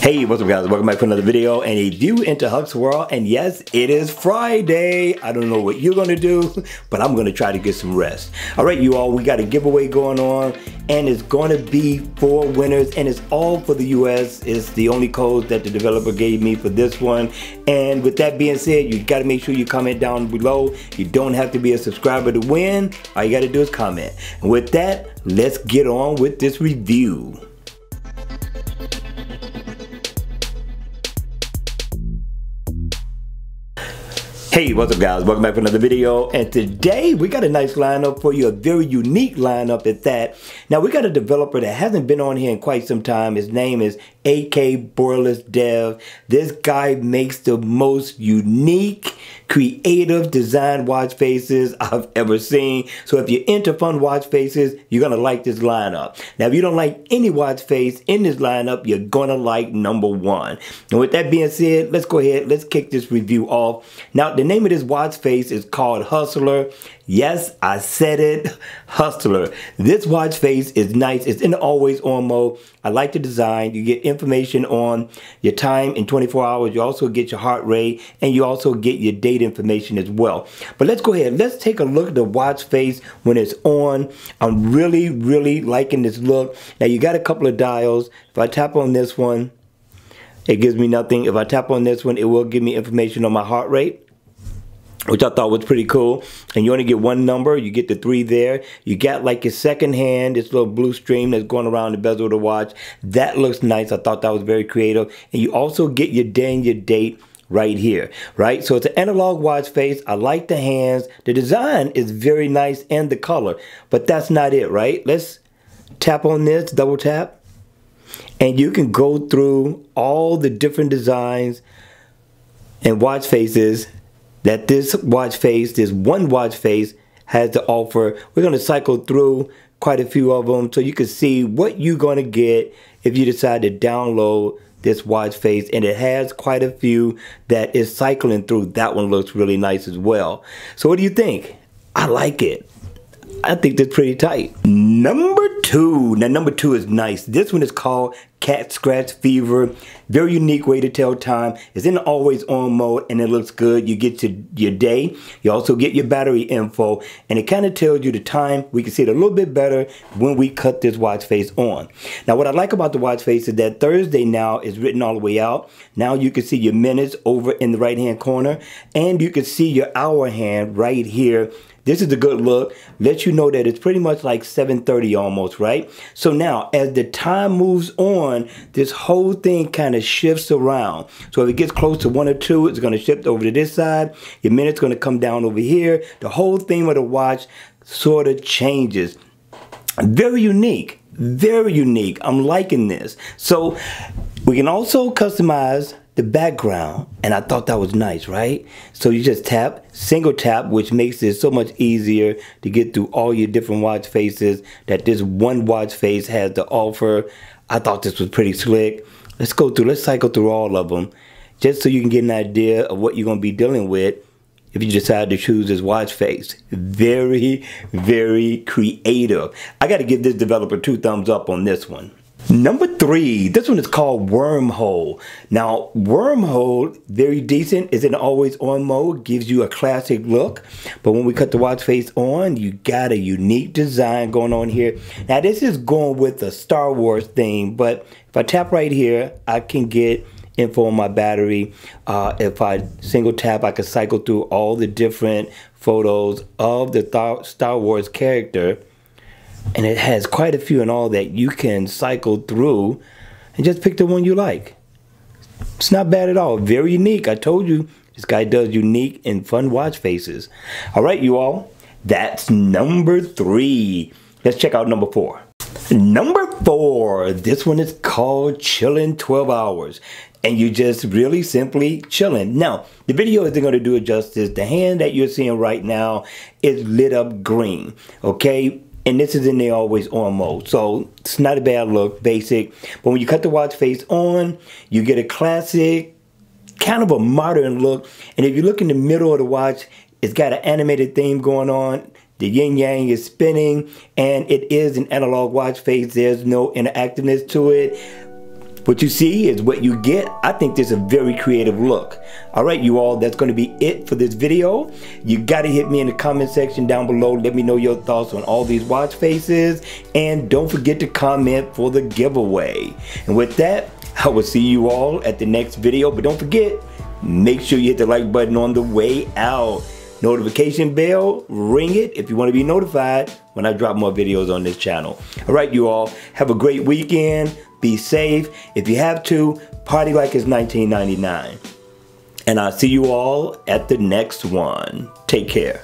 Hey, what's up guys? Welcome back to another video and a view into Huck's world. And yes, it is Friday. I don't know what you're gonna do, but I'm gonna try to get some rest. All right, you all, we got a giveaway going on and it's gonna be 4 winners and it's all for the US. It's the only code that the developer gave me for this one. And with that being said, you gotta make sure you comment down below. You don't have to be a subscriber to win. All you gotta do is comment. And with that, let's get on with this review. Hey, what's up guys? Welcome back to another video, and today we got a nice lineup for you, a very unique lineup at that. Now we got a developer that hasn't been on here in quite some time. His name is AK Borderless Dev. This guy makes the most unique, creative design watch faces I've ever seen. So if you're into fun watch faces, you're gonna like this lineup. Now if you don't like any watch face in this lineup, you're gonna like number 1. And with that being said, let's go ahead, let's kick this review off. Now the name of this watch face is called Hustler. Yes, I said it, Hustler. This watch face is nice. It's in the always on mode. I like the design. You get information on your time in 24 hours. You also get your heart rate and you also get your date information as well. But let's go ahead. Let's take a look at the watch face when it's on. I'm really liking this look. Now you got a couple of dials. If I tap on this one, it gives me nothing. If I tap on this one, it will give me information on my heart rate, which I thought was pretty cool. And you only get one number. You get the 3 there. You got like your second hand, this little blue stream that's going around the bezel of the watch. That looks nice. I thought that was very creative. And you also get your day and your date right here, right? So it's an analog watch face. I like the hands. The design is very nice and the color, but that's not it, right? Let's tap on this, double tap. And you can go through all the different designs and watch faces that this watch face, this one watch face has to offer. We're going to cycle through quite a few of them so you can see what you're going to get if you decide to download this watch face. And it has quite a few that is cycling through. That one looks really nice as well. So what do you think? I like it. I think that's pretty tight. Number 2. Now number 2 is nice. This one is called Cat Scratch Fever. Very unique way to tell time. It's in always on mode and it looks good. You get your day. You also get your battery info and it kind of tells you the time. We can see it a little bit better when we cut this watch face on. Now what I like about the watch face is that Thursday now is written all the way out. Now you can see your minutes over in the right hand corner and you can see your hour hand right here. This is a good look. Lets you know that it's pretty much like 7:30 almost, right? So now, as the time moves on, this whole thing kind of shifts around. So if it gets close to 1 or 2, it's going to shift over to this side. Your minute's going to come down over here. The whole theme of the watch sort of changes. Very unique. Very unique. I'm liking this. So we can also customize the background, and I thought that was nice, right? So you just tap, single tap, which makes it so much easier to get through all your different watch faces that this one watch face has to offer. I thought this was pretty slick. Let's go through, let's cycle through all of them just so you can get an idea of what you're going to be dealing with if you decide to choose this watch face. Very creative. I got to give this developer 2 thumbs up on this one. Number 3, this one is called Wormhole. Now, Wormhole, very decent, is in always on mode, gives you a classic look. But when we cut the watch face on, you got a unique design going on here. Now, this is going with the Star Wars theme, but if I tap right here, I can get info on my battery. If I single tap, I can cycle through all the different photos of the Star Wars character. And it has quite a few and all that you can cycle through and just pick the one you like. It's not bad at all. Very unique. I told you this guy does unique and fun watch faces. All right, you all. That's number 3. Let's check out number 4. Number 4. This one is called Chillin 12 Hours. And you just really simply chilling. Now, the video isn't going to do it justice. The hand that you're seeing right now is lit up green. Okay? And this is in the always on mode. So it's not a bad look, basic. But when you cut the watch face on, you get a classic, kind of a modern look. And if you look in the middle of the watch, it's got an animated theme going on. The yin yang is spinning and it is an analog watch face. There's no interactiveness to it. What you see is what you get. I think this is a very creative look. All right, you all, that's going to be it for this video. You got to hit me in the comment section down below. Let me know your thoughts on all these watch faces. And don't forget to comment for the giveaway. And with that, I will see you all at the next video. But don't forget, make sure you hit the like button on the way out. Notification bell, ring it if you want to be notified when I drop more videos on this channel. All right, you all, have a great weekend. Be safe. If you have to, party like it's 1999. And I'll see you all at the next one. Take care.